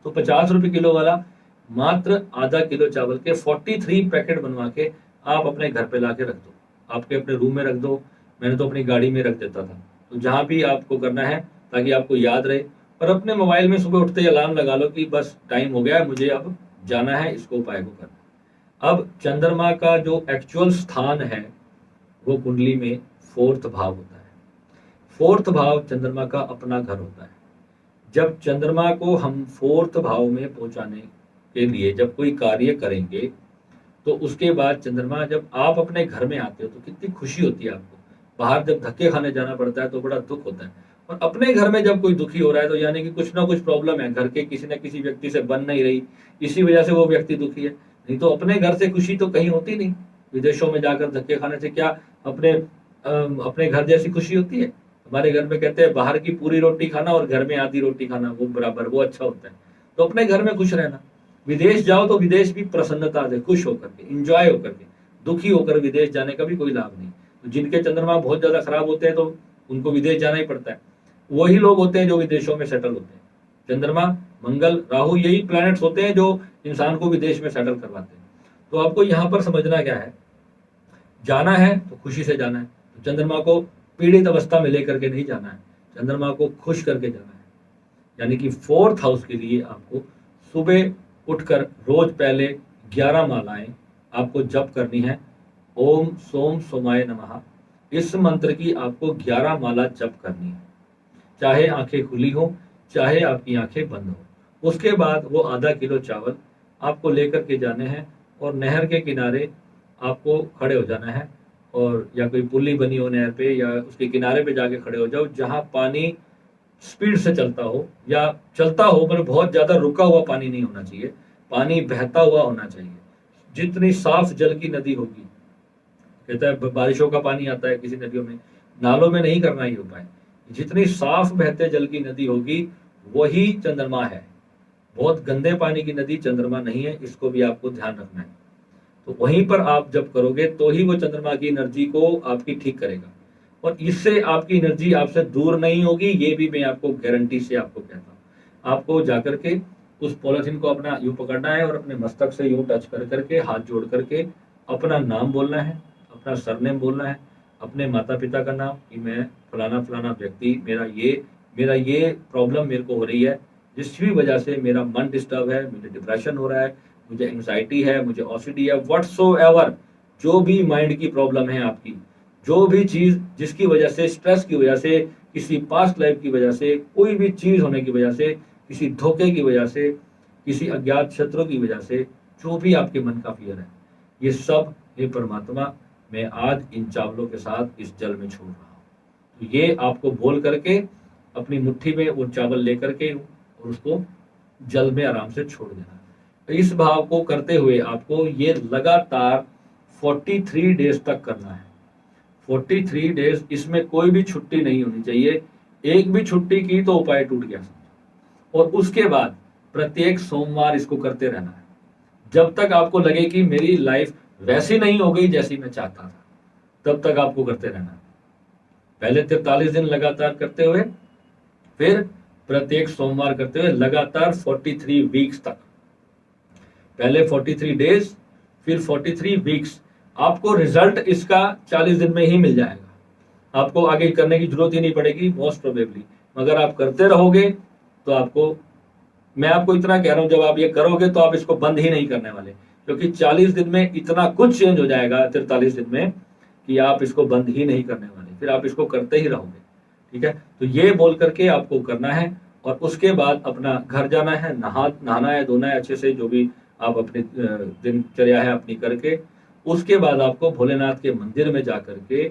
तो 50 रुपए किलो वाला मात्र आधा किलो चावल के 43 पैकेट बनवा के आप अपने घर पे ला के रख दो, आपके अपने रूम में रख दो। मैंने तो अपनी गाड़ी में रख देता था। तो जहां भी आपको करना है, ताकि आपको याद रहे, और अपने मोबाइल में सुबह उठते ही अलार्म लगा लो कि बस टाइम हो गया है, मुझे अब जाना है, इसको उपाय को करना। अब चंद्रमा का जो एक्चुअल स्थान है वो कुंडली में 4th भाव होता है। 4th भाव चंद्रमा का अपना घर होता है। जब चंद्रमा को हम 4th भाव में पहुंचाने के लिए जब कोई कार्य करेंगे, तो उसके बाद चंद्रमा, जब आप अपने घर में आते हो तो कितनी खुशी होती है आपको। बाहर जब धक्के खाने जाना पड़ता है तो बड़ा दुख होता है, और अपने घर में जब कोई दुखी हो रहा है तो यानी कि कुछ ना कुछ प्रॉब्लम है, घर के किसी न किसी व्यक्ति से बन नहीं रही, इसी वजह से वो व्यक्ति दुखी है। नहीं तो अपने घर से खुशी तो कहीं होती नहीं। विदेशों में जाकर धक्के खाने से क्या अपने घर जैसी खुशी होती है? हमारे घर में कहते हैं बाहर की पूरी रोटी खाना और घर में आधी रोटी खाना वो बराबर, वो अच्छा होता है। तो अपने घर में खुश रहना। विदेश जाओ तो विदेश भी प्रसन्नता से, खुश होकर के, इंजॉय होकर के, दुखी होकर विदेश जाने का भी कोई लाभ नहीं। तो जिनके चंद्रमा बहुत ज्यादा खराब होते हैं तो उनको विदेश जाना ही पड़ता है। वही लोग होते हैं जो विदेशों में सेटल होते हैं। चंद्रमा, मंगल, राहु, यही प्लैनेट्स होते हैं जो इंसान को विदेश में सेटल करवाते हैं। तो आपको यहाँ पर समझना क्या है, जाना है तो खुशी से जाना है। तो चंद्रमा को पीड़ित अवस्था में लेकर के नहीं जाना है, चंद्रमा को खुश करके जाना है। यानी कि 4th हाउस के लिए आपको सुबह उठकर रोज पहले 11 मालाएं आपको जप करनी है। ओम सोम सोमाय नमः, इस मंत्र की आपको 11 माला जप करनी है, चाहे आंखें खुली हो चाहे आपकी आंखें बंद हो। उसके बाद वो आधा किलो चावल आपको लेकर के जाने हैं और नहर के किनारे आपको खड़े हो जाना है, और या कोई पुली बनी हो नहर पे या उसके किनारे पे जाके खड़े हो जाओ, जहां पानी स्पीड से चलता हो या चलता हो पर बहुत ज्यादा रुका हुआ पानी नहीं होना चाहिए, पानी बहता हुआ होना चाहिए। जितनी साफ जल की नदी होगी, कहता है बारिशों का पानी आता है किसी नदियों में, नालों में नहीं करना ही उपाय, जितनी साफ बहते जल की नदी होगी वही चंद्रमा है। बहुत गंदे पानी की नदी चंद्रमा नहीं है, इसको भी आपको ध्यान रखना है। तो वहीं पर आप जब करोगे तो ही वो चंद्रमा की एनर्जी को आपकी ठीक करेगा, और इससे आपकी एनर्जी आपसे दूर नहीं होगी, ये भी मैं आपको गारंटी से आपको कहता हूँ। आपको जाकर के उस पॉलिथीन को अपना यूं पकड़ना है और अपने मस्तक से यूं टच कर करके हाथ जोड़ करके अपना नाम बोलना है, अपना सरनेम बोलना है, अपने माता पिता का नाम कि मैं फलाना फलाना व्यक्ति, मेरा ये प्रॉब्लम मेरे को हो रही है, जिस भी वजह से मेरा मन डिस्टर्ब है, मुझे डिप्रेशन हो रहा है, मुझे एंग्जाइटी है, मुझे ओसीडी है, व्हाटसोएवर, जो भी माइंड की प्रॉब्लम है आपकी, जो भी चीज जिसकी वजह से, स्ट्रेस की वजह से, किसी पास्ट लाइफ की वजह से, कोई भी चीज होने की वजह से, किसी धोखे की वजह से, किसी अज्ञात शत्रु की वजह से, जो भी आपके मन का फियर है, ये सब हे परमात्मा मैं आज इन चावलों के साथ इस जल में छोड़ रहा हूँ। तो ये आपको बोल करके अपनी मुट्ठी में वो चावल लेकर के और उसको जल में आराम से छोड़ देना। तो इस भाव को करते हुए आपको ये लगातार 43 डेज तक करना है। 43 डेज, इसमें कोई भी छुट्टी नहीं होनी चाहिए, एक भी छुट्टी की तो उपाय टूट गया। और उसके बाद प्रत्येक सोमवार इसको करते रहना है, जब तक आपको लगे कि मेरी लाइफ वैसी नहीं हो गई जैसी मैं चाहता था, तब तक आपको करते रहना है। पहले 43 दिन लगातार करते हुए, फिर प्रत्येक सोमवार करते हुए लगातार 43 वीक्स तक। पहले 43 डेज, फिर 43 वीक्स। आपको रिजल्ट इसका 40 दिन में ही मिल जाएगा, आपको आगे करने की जरूरत ही नहीं पड़ेगी मोस्ट प्रोबेबली। मगर आप करते रहोगे तो आपको, मैं आपको इतना कह रहा हूं, जब आप ये करोगे तो आप इसको बंद ही नहीं करने वाले, क्योंकि 40 दिन में इतना कुछ चेंज हो जाएगा 43 दिन में कि आप इसको बंद ही नहीं करने वाले, फिर आप इसको करते ही रहोगे। ठीक है, तो ये बोल करके आपको करना है, और उसके बाद अपना घर जाना है, नहाना है, धोना है अच्छे से, जो भी आप अपनी दिनचर्या है अपनी करके। उसके बाद आपको भोलेनाथ के मंदिर में जाकर के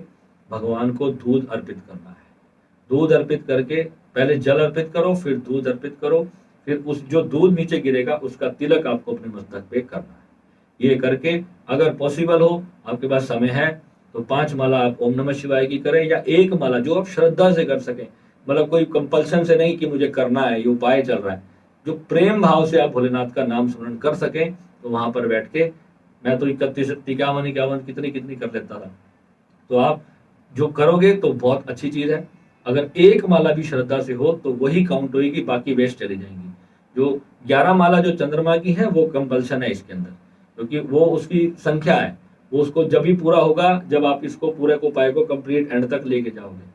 भगवान को दूध अर्पित करना है। दूध अर्पित करके पहले जल अर्पित करो, फिर दूध अर्पित करो, फिर उस जो दूध नीचे गिरेगा उसका तिलक आपको अपने मस्तक पे करना है। ये करके अगर पॉसिबल हो, आपके पास समय है, तो 5 माला आप ओम नमः शिवाय की करें, या 1 माला जो आप श्रद्धा से कर सकें, मतलब कोई कंपल्सन से नहीं कि मुझे करना है, ये उपाय चल रहा है। जो प्रेम भाव से आप भोलेनाथ का नाम स्मरण कर सकें, तो वहां पर बैठ के, मैं तो 31 51 कितनी कर लेता था। तो आप जो करोगे तो बहुत अच्छी चीज है। अगर 1 माला भी श्रद्धा से हो तो वही काउंट होगी, बाकी वेस्ट चली जाएंगी। जो 11 माला जो चंद्रमा की है वो कंपल्सन है इसके अंदर, क्योंकि वो उसकी संख्या है, वो उसको जब भी पूरा होगा जब आप इसको पूरे को उपाय को कंप्लीट एंड तक लेके जाओगे।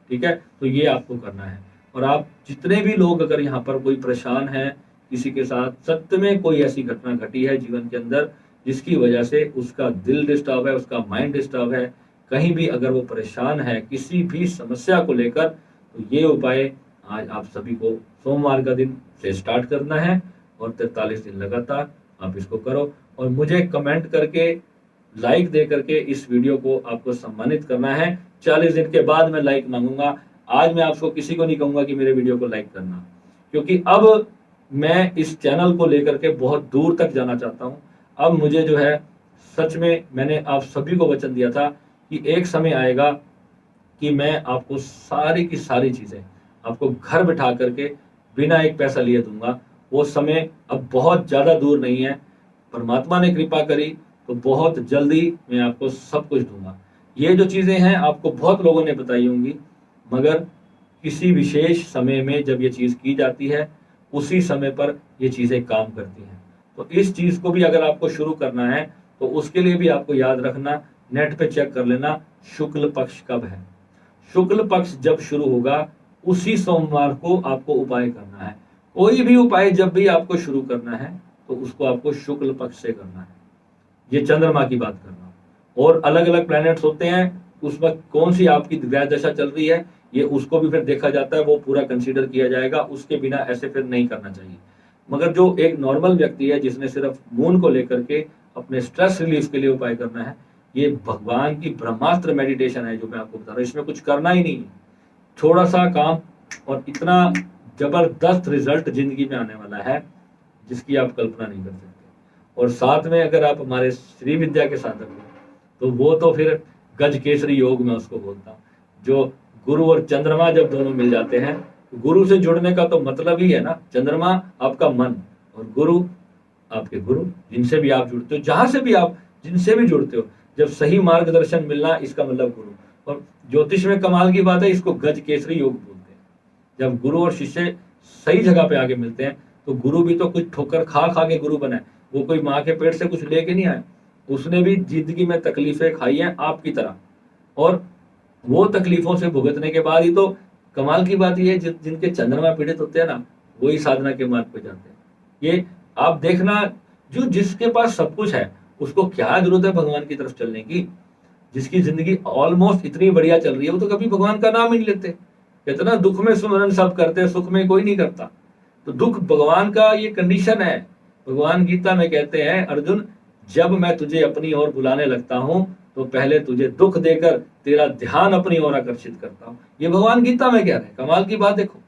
ठीक है, तो ये आपको करना है। और आप जितने भी लोग, अगर यहाँ पर कोई परेशान है, किसी के साथ सत्य में कोई ऐसी घटना घटी है जीवन के अंदर जिसकी वजह से उसका दिल डिस्टर्ब है, उसका माइंड डिस्टर्ब है, कहीं भी अगर वो परेशान है किसी भी समस्या को लेकर, तो ये उपाय आज आप सभी को सोमवार का दिन से स्टार्ट करना है, और 43 दिन लगातार आप इसको करो। और मुझे कमेंट करके, लाइक दे करके इस वीडियो को आपको सम्मानित करना है। 40 दिन के बाद मैं लाइक मांगूंगा। आज मैं आपको किसी को नहीं कहूंगा कि मेरे वीडियो को लाइक करना, क्योंकि अब मैं इस चैनल को लेकर के बहुत दूर तक जाना चाहता हूं। अब मुझे जो है, सच में मैंने आप सभी को वचन दिया था कि एक समय आएगा कि मैं आपको सारी की सारी चीजें आपको घर बिठा करके बिना एक पैसा लिए दूंगा। वो समय अब बहुत ज्यादा दूर नहीं है, परमात्मा ने कृपा करी तो बहुत जल्दी मैं आपको सब कुछ दूंगा। ये जो चीजें हैं आपको बहुत लोगों ने बताई होंगी, मगर किसी विशेष समय में जब ये चीज की जाती है, उसी समय पर ये चीजें काम करती हैं। तो इस चीज को भी अगर आपको शुरू करना है तो उसके लिए भी आपको याद रखना, नेट पे चेक कर लेना शुक्ल पक्ष कब है। शुक्ल पक्ष जब शुरू होगा उसी सोमवार को आपको उपाय करना है। कोई भी उपाय जब भी आपको शुरू करना है तो उसको आपको शुक्ल पक्ष से करना है। ये चंद्रमा की बात कर रहा हूं। और अलग अलग प्लैनेट्स होते हैं, उस वक्त कौन सी आपकी ग्रह दशा चल रही है ये उसको भी फिर देखा जाता है, वो पूरा कंसीडर किया जाएगा। उसके बिना ऐसे फिर नहीं करना चाहिए। मगर जो एक नॉर्मल व्यक्ति है जिसने सिर्फ मून को लेकर के अपने स्ट्रेस रिलीफ के लिए उपाय करना है, ये भगवान की ब्रह्मास्त्र मेडिटेशन है जो मैं आपको बता रहा हूँ। इसमें कुछ करना ही नहीं है, थोड़ा सा काम और इतना जबरदस्त रिजल्ट जिंदगी में आने वाला है जिसकी आप कल्पना नहीं कर सकते। और साथ में अगर आप हमारे श्री विद्या के साधक हो तो वो तो फिर गज केसरी योग में उसको बोलता हूँ। जो गुरु और चंद्रमा जब दोनों मिल जाते हैं, गुरु से जुड़ने का तो मतलब ही है ना, चंद्रमा आपका मन और गुरु आपके गुरु, जिनसे भी आप जुड़ते हो, जहां से भी आप जिनसे भी जुड़ते हो, जब सही मार्गदर्शन मिलना इसका मतलब गुरु। और ज्योतिष में कमाल की बात है, इसको गज केसरी योग बोलते हैं। जब गुरु और शिष्य सही जगह पे आके मिलते हैं तो गुरु भी तो कुछ ठोकर खा खा के गुरु बना है, वो कोई माँ के पेट से कुछ लेके नहीं आया, उसने भी जिंदगी में तकलीफें खाई हैं आपकी तरह, और वो तकलीफों से भुगतने के बाद ही तो कमाल की बात यह है जिनके चंद्रमा पीड़ित होते हैं ना, वही साधना के मार्ग पे जाते हैं। ये आप देखना, जो जिसके पास सब कुछ है उसको क्या जरूरत है भगवान की तरफ चलने की। जिसकी जिंदगी ऑलमोस्ट इतनी बढ़िया चल रही है वो तो कभी भगवान का नाम ही नहीं लेते। कितना दुख में सुमरन सब करते हैं, सुख में कोई नहीं करता। तो दुख भगवान का ये कंडीशन है। भगवान गीता में कहते हैं, अर्जुन जब मैं तुझे अपनी ओर बुलाने लगता हूं तो पहले तुझे दुख देकर तेरा ध्यान अपनी ओर आकर्षित करता हूं। ये भगवान गीता में कह रहे हैं। कमाल की बात देखो,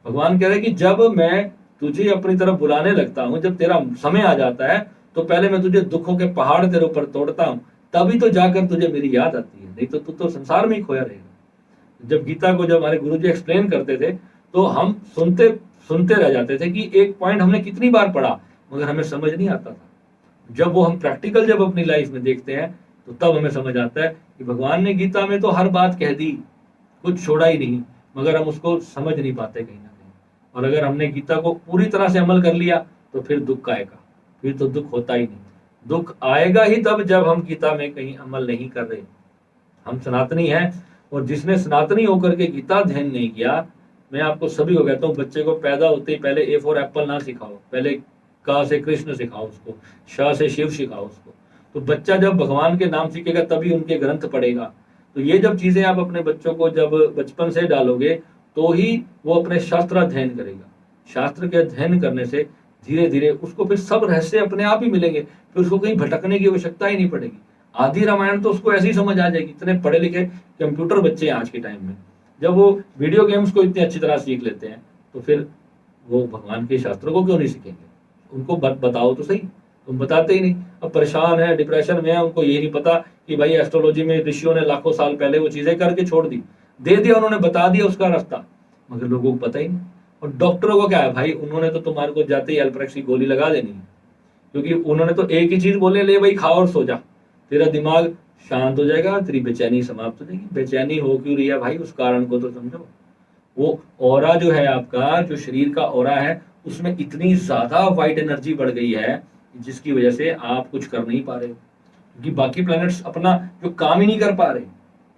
भगवान कह रहे हैं कि जब मैं तुझे अपनी तरफ बुलाने लगता हूं, जब तेरा समय आ जाता है तो पहले मैं तुझे दुखों के पहाड़ तेरे ऊपर तोड़ता हूं, तभी तो जाकर तुझे मेरी याद आती है, नहीं तो तू तो संसार में ही खोया रहेगा। जब गीता को जब हमारे गुरुजी एक्सप्लेन करते थे तो हम सुनते रह जाते थे कि एक पॉइंट हमने कितनी बार पढ़ा मगर हमें समझ नहीं आता था। जब वो हम प्रैक्टिकल जब अपनी लाइफ में देखते हैं तो तब हमें समझ आता है कि भगवान ने गीता में तो हर बात कह दी, कुछ छोड़ा ही नहीं, मगर हम उसको समझ नहीं पाते कहीं ना कहीं। और अगर हमने गीता को पूरी तरह से अमल कर लिया तो फिर दुख आएगा, फिर तो दुख होता ही नहीं। दुख आएगा ही तब जब हम गीता में कहीं अमल नहीं कर रहे। हम सनातनी हैं, और जिसने सनातनी होकर के गीता अध्ययन नहीं किया, मैं आपको सभी को कहता हूँ, बच्चे को पैदा होते ही पहले ए फॉर एप्पल ना सिखाओ, पहले क से कृष्ण सिखाओ उसको, श से शिव सिखाओ उसको। तो बच्चा जब भगवान के नाम सीखेगा तभी उनके ग्रंथ पढ़ेगा। तो ये जब चीजें आप अपने बच्चों को जब बचपन से डालोगे तो ही वो अपने शास्त्र अध्ययन करेगा। शास्त्र के अध्ययन करने से धीरे धीरे उसको फिर सब रहस्य अपने आप ही मिलेंगे, फिर उसको कहीं भटकने की आवश्यकता ही नहीं पड़ेगी। आधी रामायण तो उसको ऐसे ही समझ आ जाएगी। इतने पढ़े लिखे कंप्यूटर बच्चे हैं आज के टाइम में, जब वो वीडियो गेम्स को इतनी अच्छी तरह सीख लेते हैं तो फिर वो भगवान के शास्त्रों को क्यों नहीं सीखेंगे। उनको बताओ तो सही, तुम बताते ही नहीं। अब परेशान है, डिप्रेशन में है, उनको ये नहीं पता कि भाई एस्ट्रोलॉजी में ऋषियों ने लाखों साल पहले वो चीजें करके छोड़ दी, दे दिया, उन्होंने बता दिया उसका रास्ता, मगर लोगों को पता ही नहीं। और डॉक्टरों को क्या है भाई, उन्होंने तो तुम्हारे को जाते ही एल्प्रेक्स की गोली लगा देनी है, क्योंकि उन्होंने तो एक ही चीज बोले, ले भाई खाओ और सो जा, तेरा दिमाग शांत हो जाएगा, तेरी बेचैनी समाप्त हो जाएगी। बेचैनी हो क्यों रही है भाई, उस कारण को तो समझो। वो ऑरा जो है आपका, जो शरीर का ऑरा है, उसमें इतनी ज्यादा वाइट एनर्जी बढ़ गई है जिसकी वजह से आप कुछ कर नहीं पा रहे, क्योंकि बाकी प्लैनेट्स अपना जो काम ही नहीं कर पा रहे।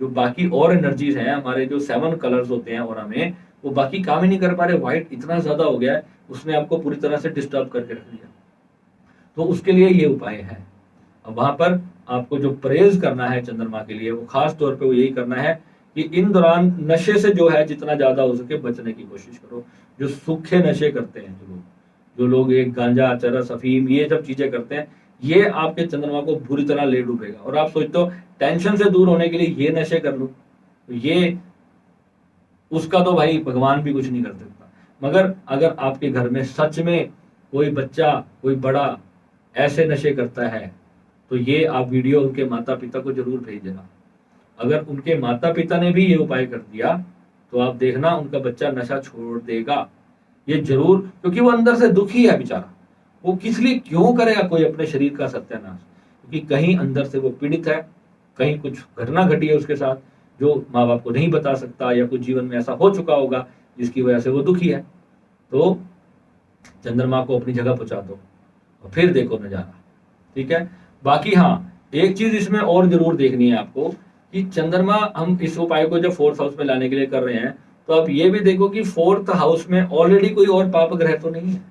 जो बाकी और एनर्जीज हैं, हमारे जो 7 कलर्स होते हैं ऑरा में, वो बाकी काम ही नहीं कर पा रहे। व्हाइट इतना ज्यादा हो गया है, उसने आपको पूरी तरह से डिस्टर्ब करके रख दिया। तो उसके लिए ये उपाय है। अब वहां पर आपको जो परहेज करना है चंद्रमा के लिए, वो खास तौर पे वो यही करना है कि इन दौरान नशे से जो है जितना ज्यादा हो सके बचने की कोशिश करो। जो सूखे नशे करते हैं जो लोग एक गांजा, चरस, अफीम, ये जब चीजें करते हैं, ये आपके चंद्रमा को बुरी तरह ले डूबेगा। और आप सोचते हो टेंशन से दूर होने के लिए ये नशे कर लो, ये उसका तो भाई भगवान भी कुछ नहीं कर सकता। मगर अगर आपके घर में सच में कोई बच्चा, कोई बड़ा ऐसे नशे करता है तो ये आप वीडियो उनके माता पिता को जरूर भेज देना। अगर उनके माता पिता ने भी ये उपाय कर दिया तो आप देखना उनका बच्चा नशा छोड़ देगा, ये जरूर, क्योंकि वो अंदर से दुखी है बेचारा। वो किस लिए क्यों करेगा कोई अपने शरीर का सत्यानाश, क्योंकि कहीं अंदर से वो पीड़ित है, कहीं कुछ घटना घटी है उसके साथ जो माँ बाप को नहीं बता सकता, या कुछ जीवन में ऐसा हो चुका होगा जिसकी वजह से वो दुखी है। तो चंद्रमा को अपनी जगह पहुंचा दो और फिर देखो नजारा, ठीक है। बाकी हाँ, एक चीज इसमें और जरूर देखनी है आपको कि चंद्रमा हम इस उपाय को जब फोर्थ हाउस में लाने के लिए कर रहे हैं, तो आप ये भी देखो कि फोर्थ हाउस में ऑलरेडी कोई और पाप ग्रह तो नहीं है।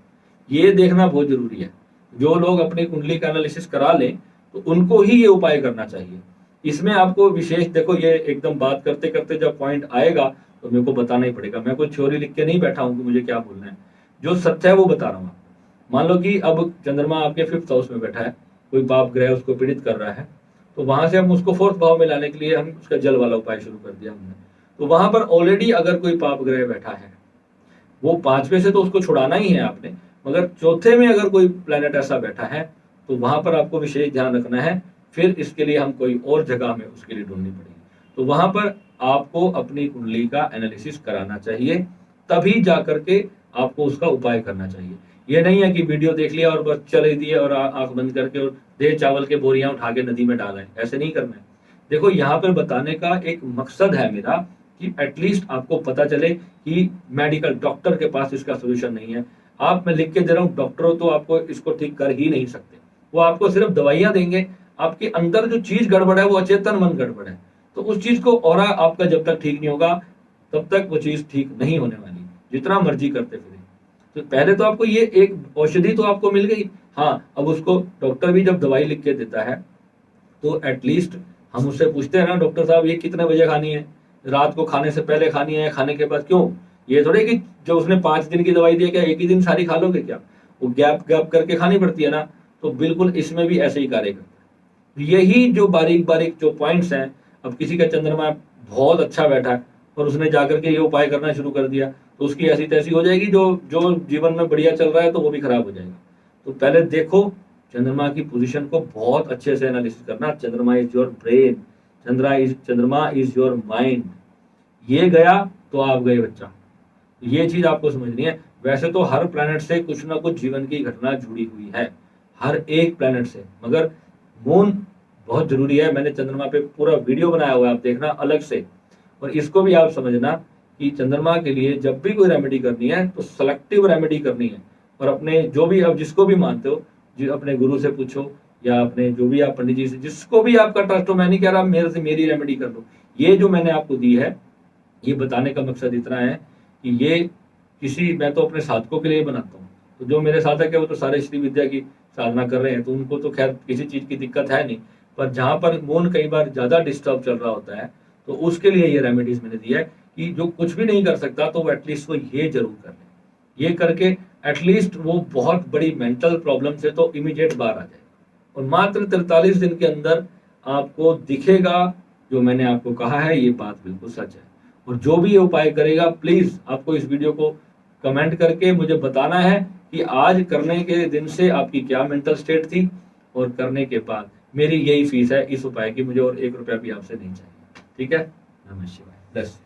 ये देखना बहुत जरूरी है। जो लोग अपनी कुंडली का एनालिसिस करा लें तो उनको ही ये उपाय करना चाहिए। इसमें आपको विशेष देखो, ये एकदम बात करते करते जब पॉइंट आएगा तो मेरे को बताना ही पड़ेगा। मैं कोई थ्योरी लिख के नहीं बैठा हूं कि मुझे क्या बोलना है, जो सत्य है वो बता रहा हूँ आपको। मान लो कि अब चंद्रमा आपके फिफ्थ हाउस में बैठा है, कोई पाप ग्रह उसको पीड़ित कर रहा है, तो वहां से हम उसको फोर्थ भाव में लाने के लिए हम उसका जल वाला उपाय शुरू कर दिया हमने। तो वहां पर ऑलरेडी अगर कोई पाप ग्रह बैठा है, वो पांचवे से तो उसको छुड़ाना ही है आपने, मगर चौथे में अगर कोई प्लेनेट ऐसा बैठा है तो वहां पर आपको विशेष ध्यान रखना है। फिर इसके लिए हम कोई और जगह हमें उसके लिए ढूंढनी पड़ेगी। तो वहां पर आपको अपनी कुंडली का एनालिसिस कराना चाहिए, तभी जाकर के आपको उसका उपाय करना चाहिए। ये नहीं है कि वीडियो देख लिया और बस चले दिए और आंख बंद करके और दे चावल के बोरियां उठा के नदी में डालें, ऐसे नहीं करना है। देखो, यहाँ पर बताने का एक मकसद है मेरा कि एटलीस्ट आपको पता चले कि मेडिकल डॉक्टर के पास इसका सोल्यूशन नहीं है। आप, मैं लिख के दे रहा हूँ, डॉक्टर तो आपको इसको ठीक कर ही नहीं सकते। वो आपको सिर्फ दवाइयां देंगे। आपके अंदर जो चीज गड़बड़ है वो अचेतन मन गड़बड़ है, तो उस चीज को और आपका जब तक ठीक नहीं होगा तब तक वो चीज ठीक नहीं होने वाली, जितना मर्जी करते फिरे। तो पहले तो आपको ये एक औषधि तो आपको मिल गई। हाँ, अब उसको डॉक्टर भी जब दवाई लिख के देता है तो एटलीस्ट हम उससे पूछते हैं ना, डॉक्टर साहब ये कितने बजे खानी है, रात को खाने से पहले खानी है, खाने के बाद? क्यों? ये थोड़े कि जो उसने 5 दिन की दवाई दी है क्या एक ही दिन सारी खा लोगे क्या? वो गैप गैप करके खानी पड़ती है ना। तो बिल्कुल इसमें भी ऐसे ही कार्य करता है। यही जो बारीक बारीक जो पॉइंट्स हैं, अब किसी का चंद्रमा बहुत अच्छा बैठा है और उसने जाकर के ये उपाय करना शुरू कर दिया तो उसकी ऐसी तैसी हो जाएगी, जो जो जीवन में बढ़िया चल रहा है तो वो भी खराब हो जाएगा। तो पहले देखो चंद्रमा की पोजीशन को बहुत अच्छे से एनालिसिस करना। चंद्रमा इज योर ब्रेन, चंद्रमा इज योर माइंड। ये गया तो आप गए बच्चा। ये चीज आपको समझनी है। वैसे तो हर प्लेनेट से कुछ ना कुछ जीवन की घटना जुड़ी हुई है, हर एक प्लेनेट से, मगर मून बहुत जरूरी है। मैंने चंद्रमा पे पूरा वीडियो बनाया हुआ है, आप देखना अलग से। और इसको भी आप समझना कि चंद्रमा के लिए जब भी कोई रेमेडी करनी है तो सेलेक्टिव रेमेडी करनी है। और अपने जो भी आप जिसको भी मानते हो, जो अपने गुरु से पूछो या अपने जो भी आप पंडित जी से, जिसको भी आपका ट्रस्ट हो। मैं नहीं कह रहा मेरे से मेरी रेमेडी कर लो। ये जो मैंने आपको दी है, ये बताने का मकसद इतना है कि ये किसी, मैं तो अपने साधकों के लिए बनाता हूँ। तो जो मेरे साधक है वो तो सारे श्री विद्या की साधना कर रहे हैं, तो उनको तो खैर किसी चीज की दिक्कत है नहीं। पर जहां पर मून कई बार ज्यादा डिस्टर्ब चल रहा होता है तो उसके लिए ये रेमेडीज मैंने दी है कि जो कुछ भी नहीं कर सकता तो वो एटलीस्ट वो ये जरूर कर ले। ये करके एटलीस्ट वो बहुत बड़ी मेंटल प्रॉब्लम से तो इमीडिएट बाहर आ जाए। और मात्र 43 दिन के अंदर आपको दिखेगा जो मैंने आपको कहा है, ये बात बिल्कुल सच है। और जो भी ये उपाय करेगा, प्लीज आपको इस वीडियो को कमेंट करके मुझे बताना है कि आज करने के दिन से आपकी क्या मेंटल स्टेट थी, और करने के बाद मेरी यही फीस है इस उपाय की, मुझे और 1 रुपया भी आपसे नहीं चाहिए। ठीक है? नमः शिवाय। बस।